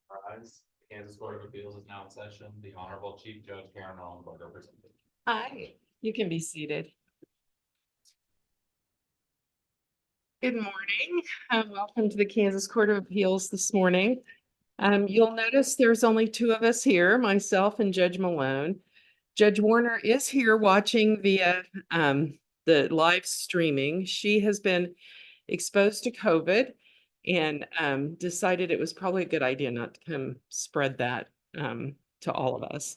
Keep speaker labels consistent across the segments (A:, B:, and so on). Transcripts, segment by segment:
A: Rise. The Kansas Court of Appeals is now in session. The Honorable Chief Judge Karen Rollenberg represented.
B: Hi, you can be seated. Good morning. Welcome to the Kansas Court of Appeals this morning. You'll notice there's only two of us here, myself and Judge Malone. Judge Warner is here watching via the live streaming. She has been exposed to COVID and decided it was probably a good idea not to come spread that to all of us.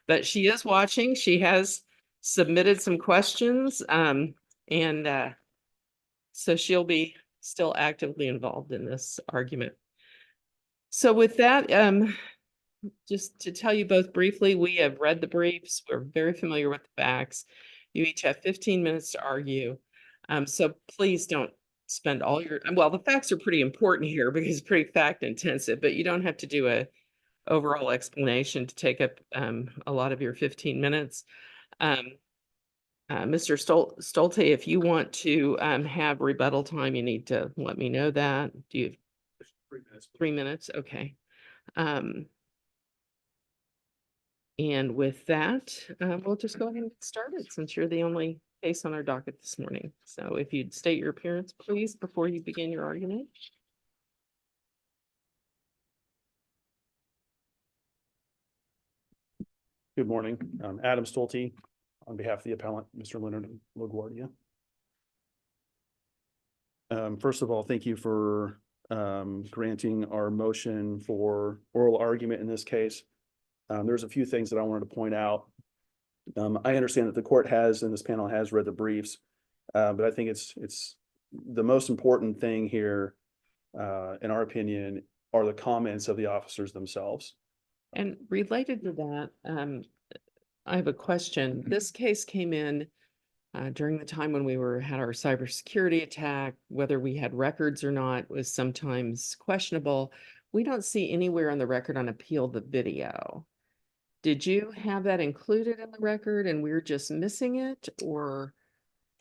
B: But she is watching. She has submitted some questions and so she'll be still actively involved in this argument. So with that, just to tell you both briefly, we have read the briefs. We're very familiar with the facts. You each have 15 minutes to argue. So please don't spend all your, well, the facts are pretty important here because it's pretty fact intensive, but you don't have to do a overall explanation to take up a lot of your 15 minutes. Mr. Stolte, if you want to have rebuttal time, you need to let me know that. Do you have
C: 3 minutes?
B: 3 minutes? Okay. And with that, we'll just go ahead and get started since you're the only case on our docket this morning. So if you'd state your appearance, please, before you begin your argument.
C: Good morning. Adam Stolte on behalf of the appellant, Mr. Leonard Laguardia. First of all, thank you for granting our motion for oral argument in this case. There's a few things that I wanted to point out. I understand that the court has, and this panel has read the briefs, but I think it's the most important thing here, in our opinion, are the comments of the officers themselves.
B: And related to that, I have a question. This case came in during the time when we had our cybersecurity attack. Whether we had records or not was sometimes questionable. We don't see anywhere on the record on appeal the video. Did you have that included in the record and we're just missing it, or?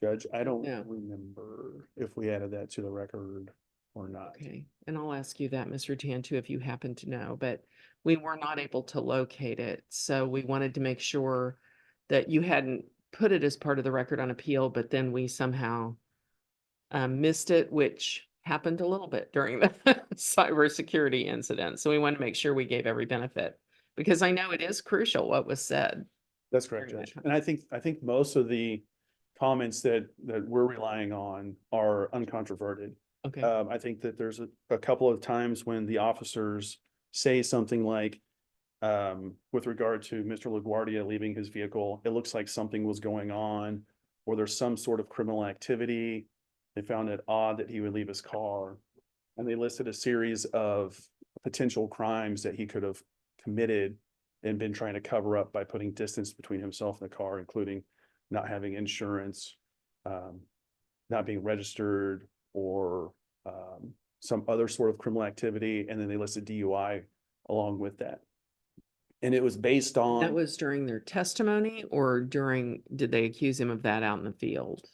C: Judge, I don't
B: Yeah.
C: remember if we added that to the record or not.
B: Okay, and I'll ask you that, Mr. Tan, too, if you happen to know, but we were not able to locate it. So we wanted to make sure that you hadn't put it as part of the record on appeal, but then we somehow missed it, which happened a little bit during the cybersecurity incident. So we wanted to make sure we gave every benefit, because I know it is crucial what was said.
C: That's correct, Judge. And I think most of the comments that we're relying on are uncontroverted.
B: Okay.
C: I think that there's a couple of times when the officers say something like, with regard to Mr. LaGuardia leaving his vehicle, it looks like something was going on, or there's some sort of criminal activity. They found it odd that he would leave his car. And they listed a series of potential crimes that he could have committed and been trying to cover up by putting distance between himself and the car, including not having insurance, not being registered, or some other sort of criminal activity. And then they listed DUI along with that. And it was based on—
B: That was during their testimony, or did they accuse him of that out in the field?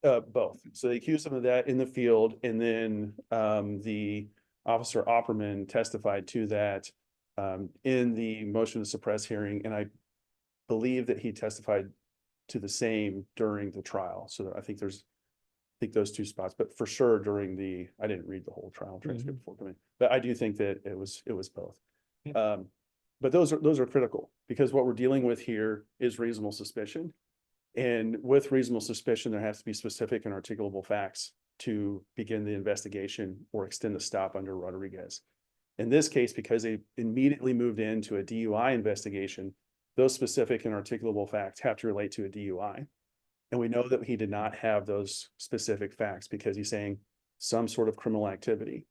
C: Both. So they accused him of that in the field, and then the officer Opperman testified to that in the motion to suppress hearing, and I believe that he testified to the same during the trial. So I think those two spots, but for sure during I didn't read the whole trial transcript before coming, but I do think that it was both.
B: Yeah.
C: But those are critical, because what we're dealing with here is reasonable suspicion. And with reasonable suspicion, there has to be specific and articulable facts to begin the investigation or extend the stop under Rodriguez. In this case, because they immediately moved into a DUI investigation, those specific and articulable facts have to relate to a DUI. And we know that he did not have those specific facts because he's saying some sort of criminal activity.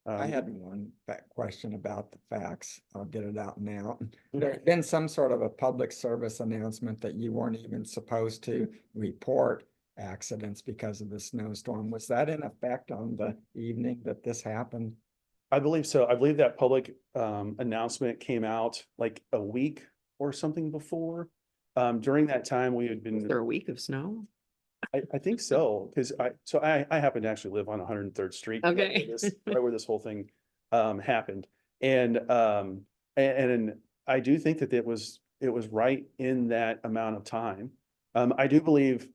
D: I had one question about the facts. I'll get it out now. There had been some sort of a public service announcement that you weren't even supposed to report accidents because of the snowstorm. Was that in effect on the evening that this happened?
C: I believe so. I believe that public announcement came out like a week or something before. During that time, we had been—
B: Was there a week of snow?
C: I think so, because I happen to actually live on 103rd Street.
B: Okay.
C: Right where this whole thing happened. And I do think that it was right in that amount of time. I do believe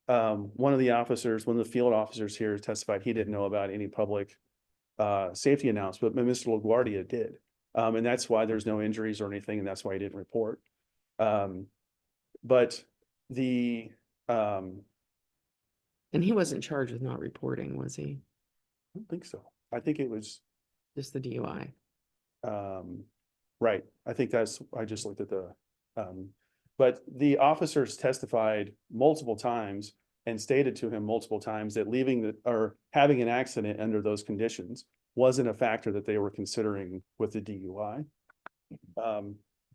C: one of the field officers here testified he didn't know about any public safety announcement, but Mr. LaGuardia did. And that's why there's no injuries or anything, and that's why he didn't report. But the
B: And he wasn't charged with not reporting, was he?
C: I don't think so. I think it was
B: Just the DUI.
C: right. I think I just looked at but the officers testified multiple times and stated to him multiple times that or having an accident under those conditions wasn't a factor that they were considering with the DUI.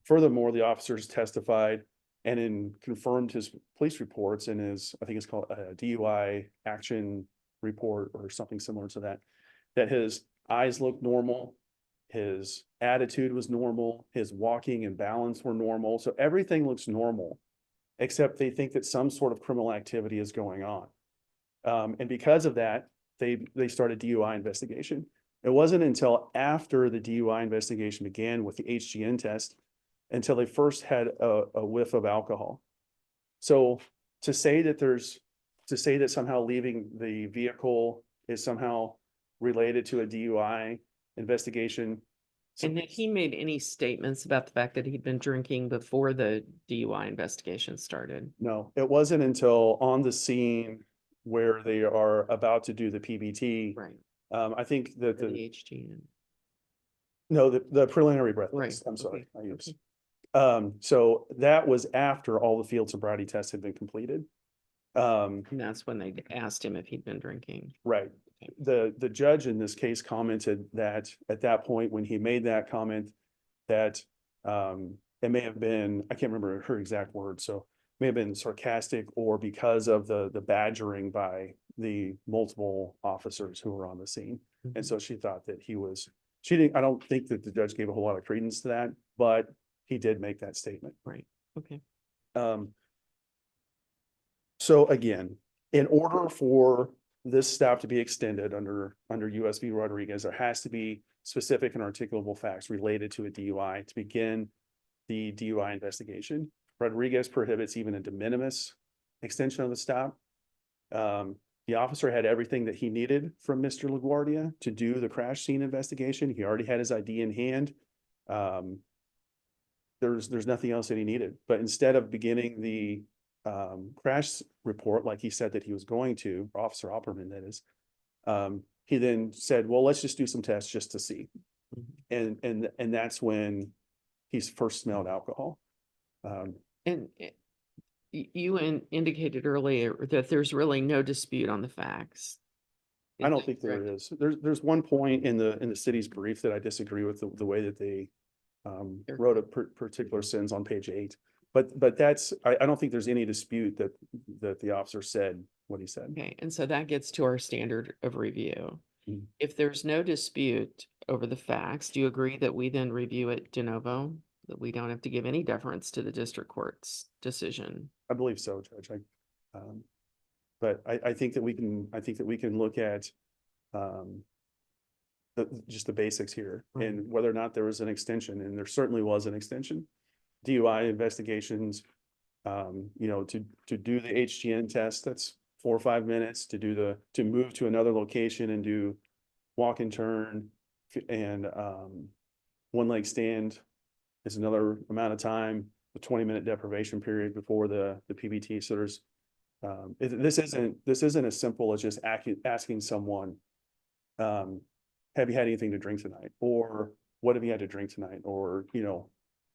C: Furthermore, the officers testified and confirmed his police reports in his, I think it's called a DUI action report or something similar to that his eyes looked normal, his attitude was normal, his walking and balance were normal. So everything looks normal, except they think that some sort of criminal activity is going on. And because of that, they started DUI investigation. It wasn't until after the DUI investigation began with the HGN test until they first had a whiff of alcohol. So to say that somehow leaving the vehicle is somehow related to a DUI investigation.
B: And had he made any statements about the fact that he'd been drinking before the DUI investigation started?
C: No, it wasn't until on the scene where they are about to do the PBT.
B: Right.
C: I think that
B: The HGN.
C: no, the preliminary breath
B: Right,
C: test, I'm sorry,
B: okay,
C: I used. So that was after all the field sobriety tests had been completed.
B: And that's when they asked him if he'd been drinking.
C: Right. The judge in this case commented that at that point, when he made that comment, that it may have been, I can't remember her exact words, so may have been sarcastic or because of the badgering by the multiple officers who were on the scene. And so she thought that I don't think that the judge gave a whole lot of credence to that, but he did make that statement.
B: Right, okay.
C: So again, in order for this stop to be extended under US v. Rodriguez, there has to be specific and articulable facts related to a DUI to begin the DUI investigation. Rodriguez prohibits even a de minimis extension of the stop. The officer had everything that he needed from Mr. LaGuardia to do the crash scene investigation. He already had his ID in hand. There's nothing else that he needed, but instead of beginning the crash report like he said that he was going to, Officer Opperman that is, he then said, well, let's just do some tests just to see. And that's when he's first smelled alcohol.
B: And you indicated earlier that there's really no dispute on the facts.
C: I don't think there is. There's one point in the city's brief that I disagree with the way that they wrote a particular sentence on page 8. But that's, I don't think there's any dispute that the officer said what he said.
B: Okay, and so that gets to our standard of review.
C: Mhm.
B: If there's no dispute over the facts, do you agree that we then review it de novo? That we don't have to give any deference to the district court's decision?
C: I believe so, Judge. But I think that we can look at just the basics here and whether or not there was an extension, and there certainly was an extension. DUI investigations, to do the HGN test, that's 4 or 5 minutes. To move to another location and do walk and turn and one leg stand is another amount of time, a 20-minute deprivation period before the PBT. So there's this isn't as simple as just asking someone, have you had anything to drink tonight, or what have you had to drink tonight, or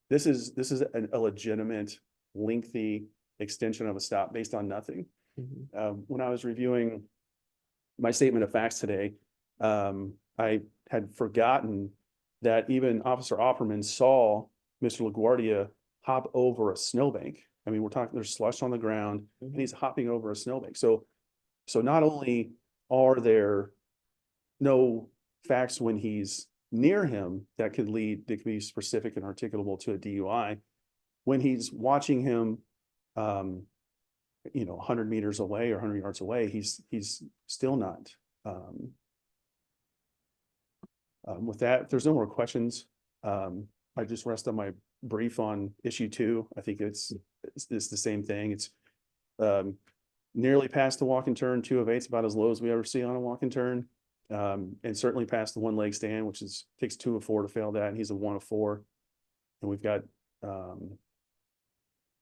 C: this is a legitimate lengthy extension of a stop based on nothing. When I was reviewing my statement of facts today, I had forgotten that even Officer Opperman saw Mr. LaGuardia hop over a snowbank. I mean, we're talking, there's slush on the ground and he's hopping over a snowbank. So not only are there no facts when he's near him that could be specific and articulable to a DUI, when he's watching him, 100 meters away or 100 yards away, he's still not, With that, if there's no more questions, I just rest on my brief on issue 2. I think it's the same thing. It's nearly past the walk and turn. 2 of 8 is about as low as we ever see on a walk and turn. And certainly past the 1 leg stand, which takes 2 of 4 to fail that, and he's a 1 of 4. And we've got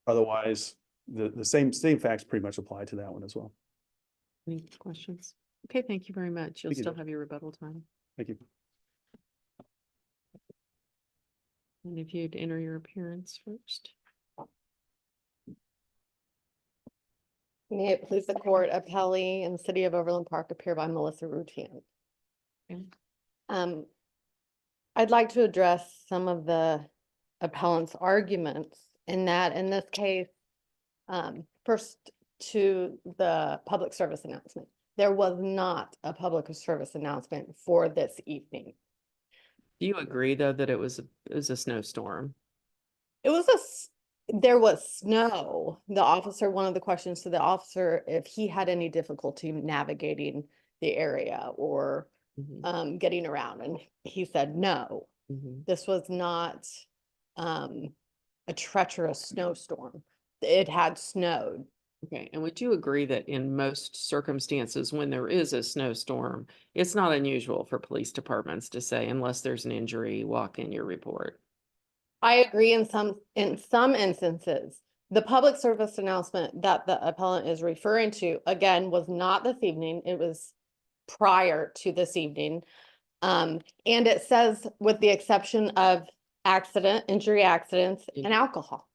C: otherwise the same facts pretty much apply to that one as well.
B: Any questions? Okay, thank you very much. You'll
C: Thank you,
B: still
C: Judge.
B: have your rebuttal time.
C: Thank you.
B: And if you'd enter your appearance first.
E: May it please the court, Appellee in the city of Overland Park appear by Melissa Routine.
B: Okay.
E: I'd like to address some of the appellant's arguments in that, in this case, first to the public service announcement. There was not a public service announcement for this evening.
B: Do you agree, though, that it was a snowstorm?
E: There was snow. One of the questions to the officer, if he had any difficulty navigating the area or
B: Mhm,
E: getting around, and he said no.
B: mhm.
E: This was not a treacherous snowstorm. It had snowed.
B: Okay, and would you agree that in most circumstances, when there is a snowstorm, it's not unusual for police departments to say, unless there's an injury, walk in your report?
E: I agree in some instances. The public service announcement that the appellant is referring to, again, was not this evening. It was prior to this evening. And it says, with the exception of injury accidents, and alcohol.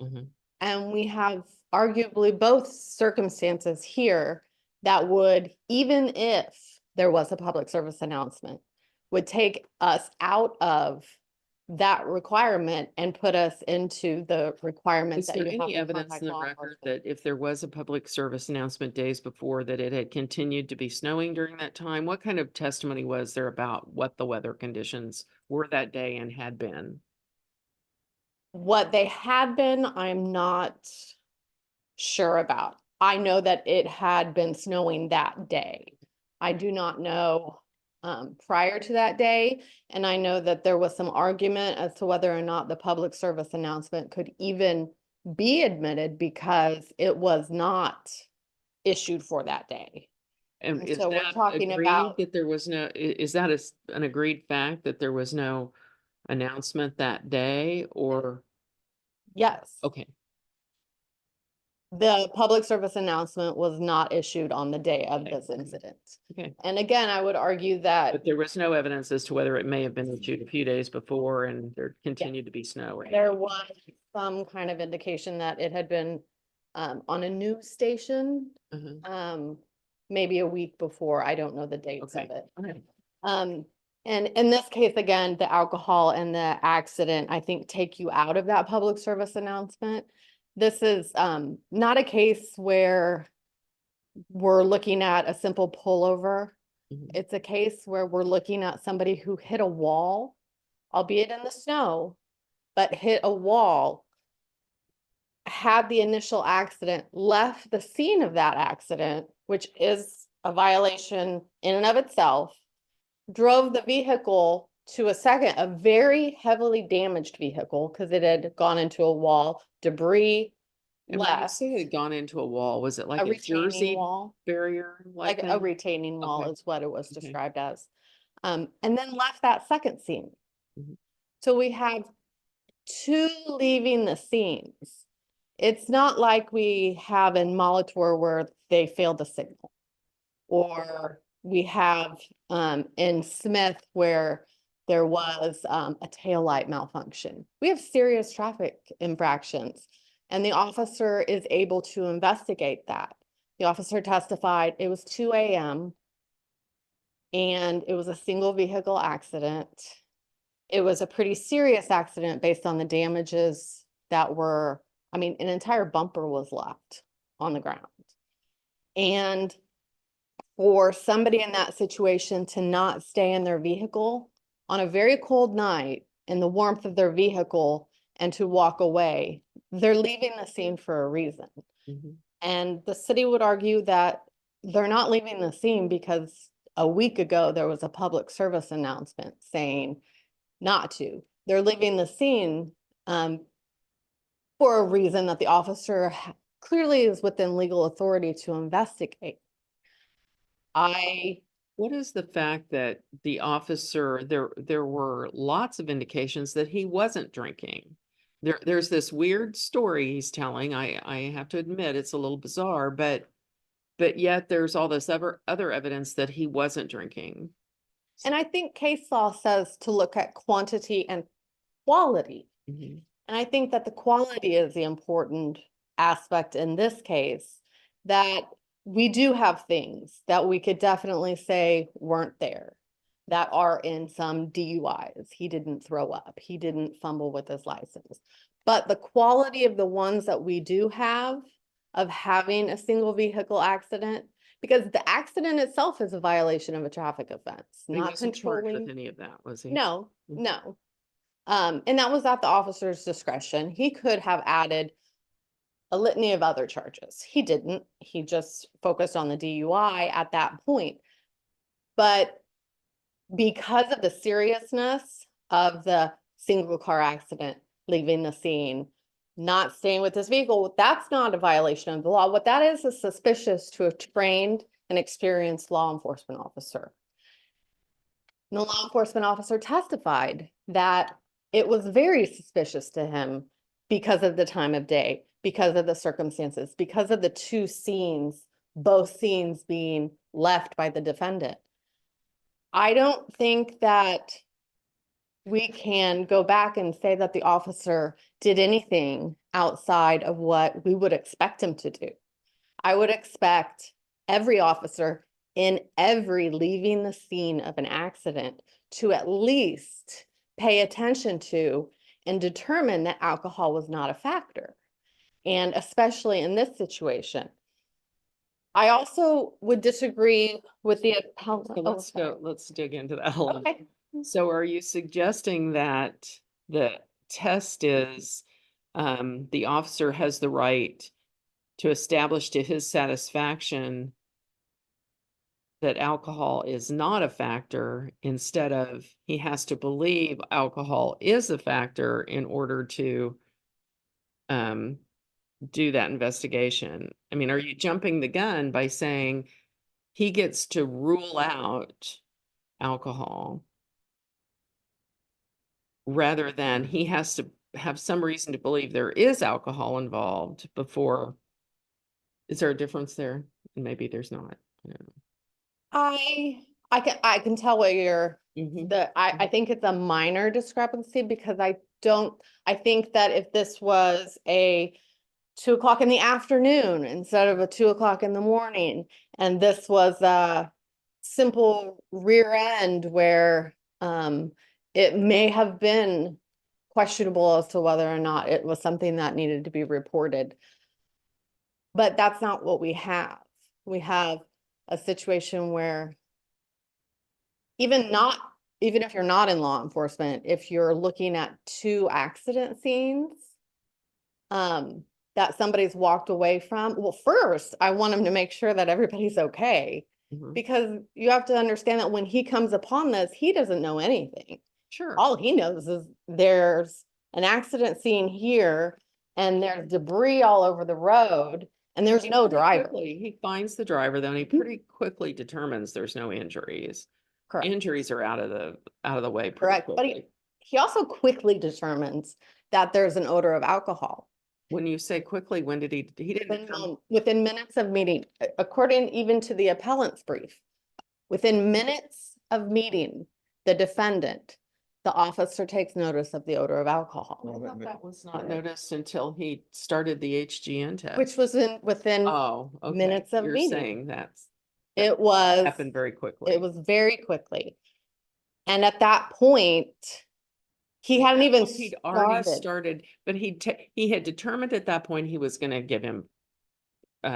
B: Mhm.
E: And we have arguably both circumstances here that would, even if there was a public service announcement, would take us out of that requirement and put us into the requirement
B: Is
E: that
B: there
E: you have
B: any
E: to
B: evidence
E: contact
B: in the
E: law
B: record
E: enforcement.
B: that if there was a public service announcement days before, that it had continued to be snowing during that time? What kind of testimony was there about what the weather conditions were that day and had been?
E: What they had been, I'm not sure about. I know that it had been snowing that day. I do not know prior to that day. And I know that there was some argument as to whether or not the public service announcement could even be admitted because it was not issued for that day.
B: And
E: And
B: is
E: so we're
B: that
E: talking
B: agreed
E: about-
B: that there was no, is that an agreed fact that there was no announcement that day or,
E: Yes,
B: okay,
E: the public service announcement was not issued on the day of this incident.
B: okay.
E: And again, I would argue that
B: But there was no evidence as to whether it may have been issued a few days before and there continued to be snow.
E: there was some kind of indication that it had been on a news station,
B: Uh-huh.
E: maybe a week before. I don't know the dates of
B: Okay.
E: it.
B: Okay.
E: And in this case, again, the alcohol and the accident, I think, take you out of that public service announcement. This is not a case where we're looking at a simple pullover.
B: Mhm.
E: It's a case where we're looking at somebody who hit a wall, albeit in the snow, but hit a wall, had the initial accident, left the scene of that accident, which is a violation in and of itself, drove the vehicle to a very heavily damaged vehicle because it had gone into a wall, debris
B: And when you
E: left,
B: say it had gone into a wall, was it like
E: a
B: a
E: retaining
B: Jersey
E: wall,
B: barrier?
E: like a
B: thing?
E: retaining wall
B: Okay.
E: is what it was
B: Okay.
E: described as. And then left that second scene.
B: Mhm.
E: So we have two leaving the scenes. It's not like we have in Molitor where they failed the signal. Or we have in Smith where there was a taillight malfunction. We have serious traffic infractions and the officer is able to investigate that. The officer testified it was 2 a.m. and it was a single vehicle accident. It was a pretty serious accident based on the damages that were, an entire bumper was left on the ground. And for somebody in that situation to not stay in their vehicle on a very cold night in the warmth of their vehicle and to walk away, they're leaving the scene for a reason.
B: Mhm.
E: And the city would argue that they're not leaving the scene because a week ago, there was a public service announcement saying not to. They're leaving the scene for a reason that the officer clearly is within legal authority to investigate.
B: What is the fact that the officer, there were lots of indications that he wasn't drinking? There's this weird story he's telling. I have to admit, it's a little bizarre, but yet there's all this other evidence that he wasn't drinking.
E: And I think case law says to look at quantity and quality.
B: Mhm.
E: And I think that the quality is the important aspect in this case, that we do have things that we could definitely say weren't there, that are in some DUIs. He didn't throw up. He didn't fumble with his license. But the quality of the ones that we do have of having a single vehicle accident, because the accident itself is a violation of a traffic offense,
B: He
E: not
B: wasn't charged with
E: controlling.
B: any of that, was he?
E: No,
B: Mhm.
E: no. And that was at the officer's discretion. He could have added a litany of other charges. He didn't. He just focused on the DUI at that point. But because of the seriousness of the single car accident, leaving the scene, not staying with this vehicle, that's not a violation of the law. What that is suspicious to a trained and experienced law enforcement officer. And the law enforcement officer testified that it was very suspicious to him because of the time of day, because of the circumstances, because of the two scenes, both scenes being left by the defendant. I don't think that we can go back and say that the officer did anything outside of what we would expect him to do. I would expect every officer in every leaving the scene of an accident to at least pay attention to and determine that alcohol was not a factor. And especially in this situation. I also would disagree with the appellant.
B: So let's dig into that a little.
E: Okay.
B: So are you suggesting that the test is, the officer has the right to establish to his satisfaction that alcohol is not a factor, instead of he has to believe alcohol is a factor in order to do that investigation? I mean, are you jumping the gun by saying he gets to rule out alcohol rather than he has to have some reason to believe there is alcohol involved before? Is there a difference there? Maybe there's not. I don't know.
E: I can tell what you're,
B: Mhm.
E: I think it's a minor discrepancy, because I think that if this was a 2 o'clock in the afternoon instead of a 2 o'clock in the morning, and this was a simple rear end where it may have been questionable as to whether or not it was something that needed to be reported. But that's not what we have. We have a situation where even if you're not in law enforcement, if you're looking at 2 accident scenes, that somebody's walked away from, well, first, I want him to make sure that everybody's okay.
B: Mhm.
E: Because you have to understand that when he comes upon this, he doesn't know anything.
B: Sure.
E: All he knows is there's an accident scene here and there's debris all over the road and there's no driver.
B: He finds the driver, then he pretty quickly determines there's no injuries.
E: Correct.
B: Injuries are out of the way pretty
E: Correct. But
B: quickly.
E: he also quickly determines that there's an odor of alcohol.
B: When you say quickly, when did he didn't come?
E: Within minutes of meeting, according even to the appellant's brief, within minutes of meeting the defendant, the officer takes notice of the odor of alcohol,
B: I thought that was not noticed until he started the HGN test.
E: which was within,
B: Oh, okay.
E: minutes of
B: You're
E: meeting.
B: saying that
E: it was,
B: happened very quickly.
E: it was very quickly. And at that point, he hadn't even
B: He'd already
E: started.
B: started, but he had determined at that point he was gonna give him,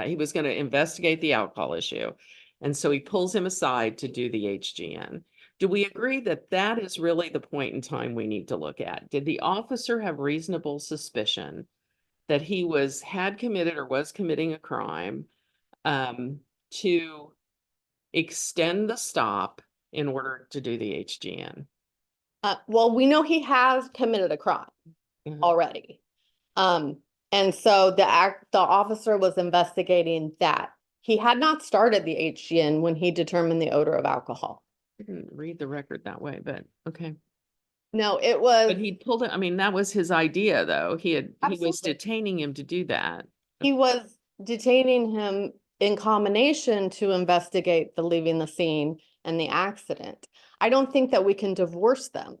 B: he was gonna investigate the alcohol issue. And so he pulls him aside to do the HGN. Do we agree that that is really the point in time we need to look at? Did the officer have reasonable suspicion that he had committed or was committing a crime, to extend the stop in order to do the HGN?
E: Well, we know he has committed a crime
B: Mhm.
E: already. And so the officer was investigating that. He had not started the HGN when he determined the odor of alcohol.
B: I didn't read the record that way, but okay.
E: No, it was,
B: But he pulled it, I mean, that was his idea, though. He was
E: Absolutely.
B: detaining him to do that.
E: he was detaining him in combination to investigate the leaving the scene and the accident. I don't think that we can divorce them.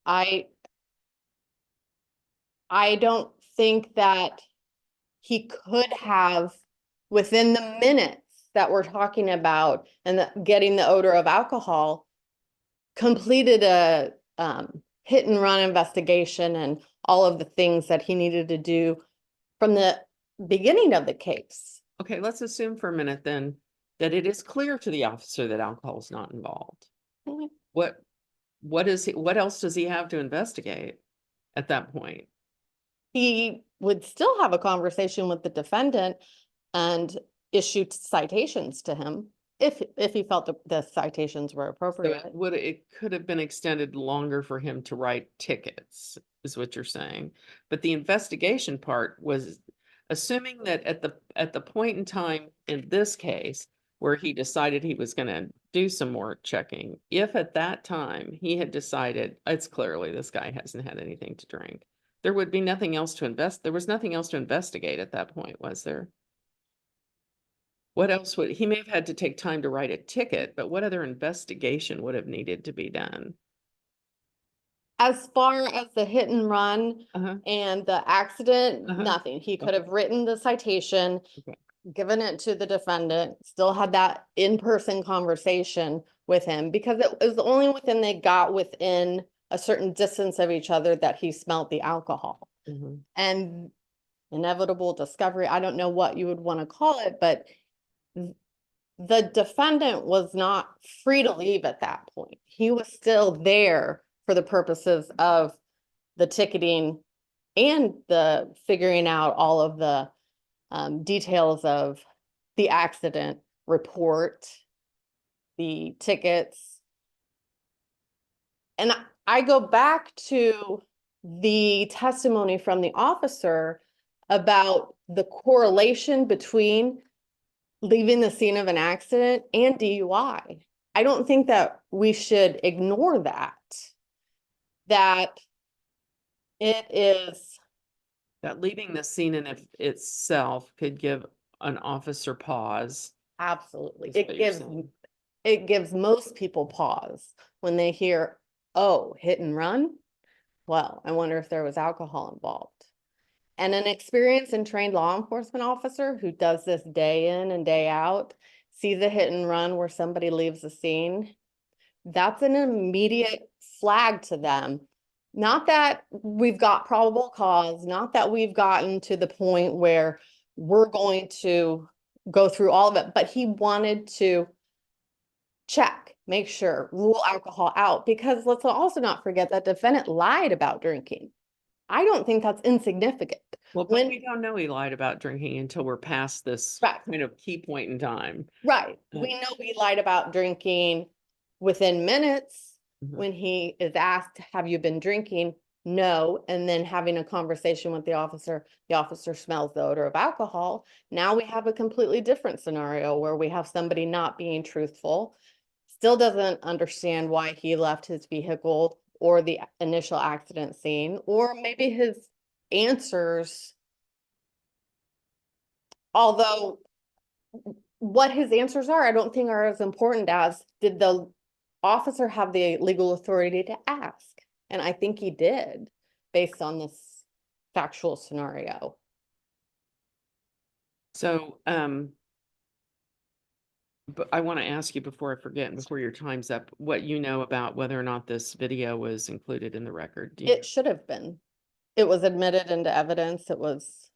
E: I don't think that he could have, within the minutes that we're talking about and getting the odor of alcohol, completed a hit and run investigation and all of the things that he needed to do from the beginning of the case.
B: Okay, let's assume for a minute then that it is clear to the officer that alcohol is not involved.
E: Mhm.
B: What else does he have to investigate at that point?
E: He would still have a conversation with the defendant and issue citations to him if he felt the citations were
B: So
E: appropriate.
B: it could have been extended longer for him to write tickets, is what you're saying. But the investigation part was assuming that at the point in time in this case where he decided he was gonna do some more checking, if at that time he had decided it's clearly this guy hasn't had anything to drink, there would be nothing else to there was nothing else to investigate at that point, was there? What else he may have had to take time to write a ticket, but what other investigation would have needed to be done?
E: As far as the hit and run
B: Uh-huh.
E: and the accident,
B: Uh-huh.
E: nothing. He could have written the citation,
B: Okay.
E: given it to the defendant, still had that in-person conversation with him because it was only within they got within a certain distance of each other that he smelled the alcohol.
B: Mhm.
E: And inevitable discovery, I don't know what you would want to call it, but the defendant was not free to leave at that point. He was still there for the purposes of the ticketing and the figuring out all of the details of the accident report, the tickets. And I go back to the testimony from the officer about the correlation between leaving the scene of an accident and DUI. I don't think that we should ignore that it is
B: That leaving the scene in itself could give an officer pause.
E: absolutely,
B: Is what you're saying.
E: it gives most people pause when they hear, oh, hit and run. Well, I wonder if there was alcohol involved. And an experienced and trained law enforcement officer who does this day in and day out, sees a hit and run where somebody leaves the scene, that's an immediate flag to them. Not that we've got probable cause, not that we've gotten to the point where we're going to go through all of it, but he wanted to check, make sure, rule alcohol out, because let's also not forget that defendant lied about drinking. I don't think that's insignificant.
B: Well, but we don't know he lied about drinking until we're past this
E: Right.
B: kind of key point in time.
E: Right.
B: Mm.
E: We know he lied about drinking within minutes
B: Mhm.
E: when he is asked, have you been drinking? No. And then having a conversation with the officer smells the odor of alcohol. Now we have a completely different scenario where we have somebody not being truthful, still doesn't understand why he left his vehicle or the initial accident scene, or maybe his answers, although what his answers are, I don't think are as important as did the officer have the legal authority to ask? And I think he did, based on this factual scenario.
B: So, but I want to ask you before I forget and before your time's up, what you know about whether or not this video was included in the record. Do you
E: It should have been. It was admitted into evidence. It was.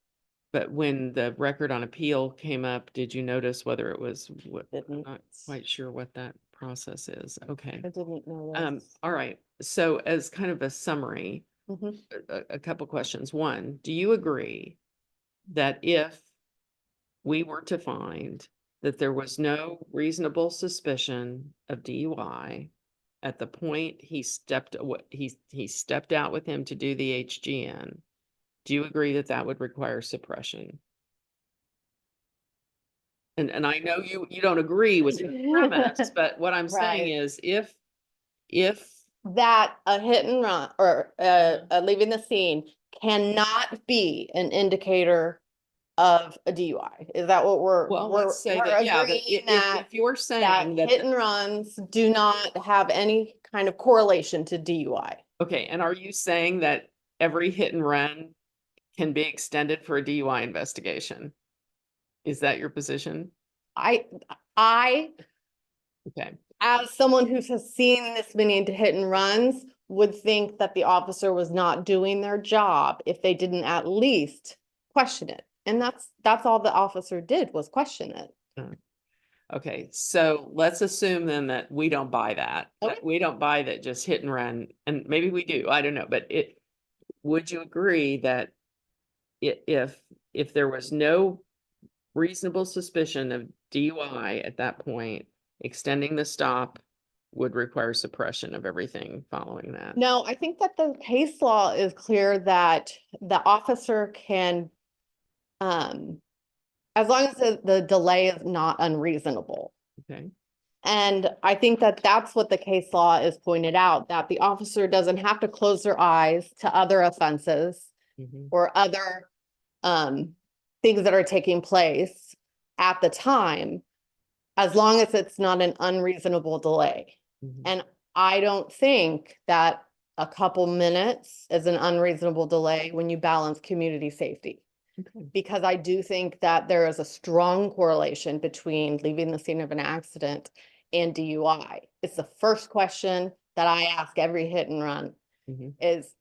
B: But when the record on appeal came up, did you notice whether it was what? I'm
E: Didn't.
B: not quite sure what that process is. Okay.
E: I didn't know this.
B: All right. So as kind of a summary,
E: Mhm.
B: a couple questions. One, do you agree that if we were to find that there was no reasonable suspicion of DUI at the point he stepped away, he stepped out with him to do the HGN, do you agree that that would require suppression? And I know you don't agree with the premise, but what I'm saying
E: Right.
B: is if
E: That a hit and run or leaving the scene cannot be an indicator of a DUI. Is that what
B: well, let's say
E: we're
B: that, yeah, that
E: agreeing that
B: if you're
E: that
B: saying that,
E: hit and runs do not have any kind of correlation to DUI?
B: okay, and are you saying that every hit and run can be extended for a DUI investigation? Is that your position?
E: I,
B: Okay,
E: as someone who has seen this many hit and runs, would think that the officer was not doing their job if they didn't at least question it. And that's all the officer did was question it.
B: okay, so let's assume then that we don't buy that.
E: Okay.
B: We don't buy that just hit and run, and maybe we do, I don't know, but would you agree that if there was no reasonable suspicion of DUI at that point, extending the stop would require suppression of everything following that?
E: No, I think that the case law is clear that the officer can, as long as the delay is not unreasonable.
B: Okay,
E: And I think that that's what the case law is pointed out, that the officer doesn't have to close their eyes to other offenses
B: mhm,
E: or other things that are taking place at the time, as long as it's not an unreasonable delay.
B: mhm.
E: And I don't think that a couple minutes is an unreasonable delay when you balance community safety.
B: Okay.
E: Because I do think that there is a strong correlation between leaving the scene of an accident and DUI. It's the first question that I ask every hit and run
B: Mhm.
E: is,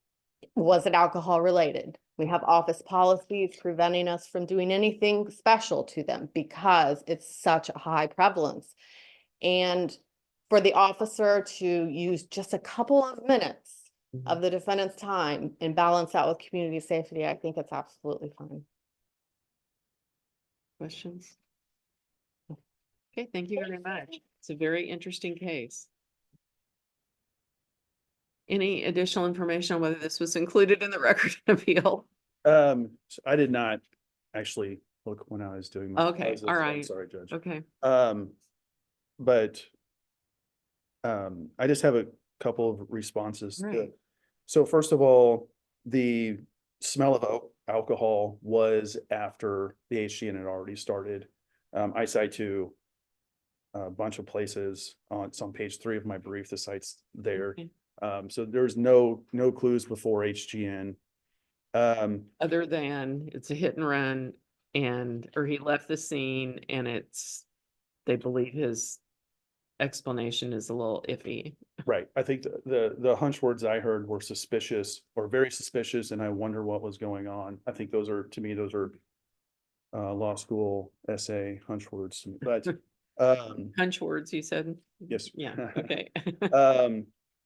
E: was it alcohol related? We have office policies preventing us from doing anything special to them because it's such a high prevalence. And for the officer to use just a couple of minutes
B: Mhm.
E: of the defendant's time and balance that with community safety, I think it's absolutely fine.
B: Questions? Okay, thank you very much. It's a very interesting case. Any additional information on whether this was included in the record of appeal?
C: So I did not actually look when I was doing my.
B: Okay,
C: so
B: all
C: I'm
B: right.
C: Sorry, Judge.
B: Okay,
C: But I just have a couple of responses.
B: Right.
C: So first of all, the smell of alcohol was after the HGN had already started. I cite to a bunch of places it's on page 3 of my brief, the site's there.
B: Okay.
C: So there's no clues before HGN.
B: Other than it's a hit and run or he left the scene and they believe his explanation is a little iffy.
C: Right. I think the hunch words I heard were suspicious or very suspicious, and I wonder what was going on. I think those are law school essay hunch words to me. But
B: Hunch words, you said?
C: yes.
B: Yeah, okay.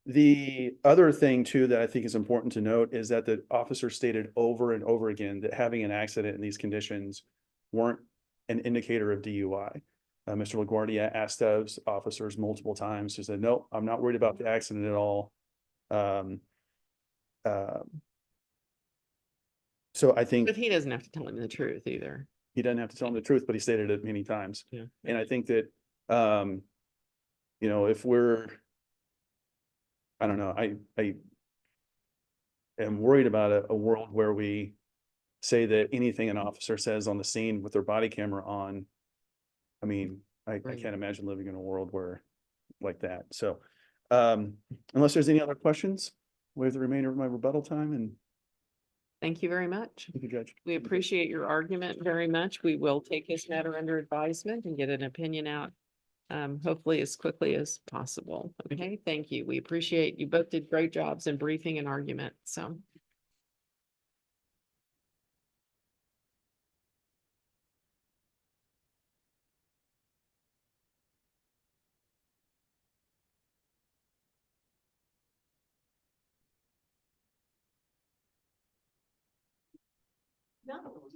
C: The other thing too that I think is important to note is that the officer stated over and over again that having an accident in these conditions weren't an indicator of DUI. Mr. LaGuardia asked those officers multiple times. He said, "No, I'm not worried about the accident at all." So I think
B: But he doesn't have to tell him the truth either.
C: he doesn't have to tell him the truth, but he stated it many times.
B: Yeah.
C: And I think that, if I don't know, I am worried about a world where we say that anything an officer says on the scene with their body camera on. I mean, I
B: Right.
C: can't imagine living in a world where like that. So, unless there's any other questions, we have the remainder of my rebuttal time and
B: Thank you very much.
C: thank you, Judge.
B: We appreciate your argument very much. We will take this matter under advisement and get an opinion out, hopefully as quickly as possible. Okay, thank you. We appreciate you both did great jobs in briefing and argument, so. No.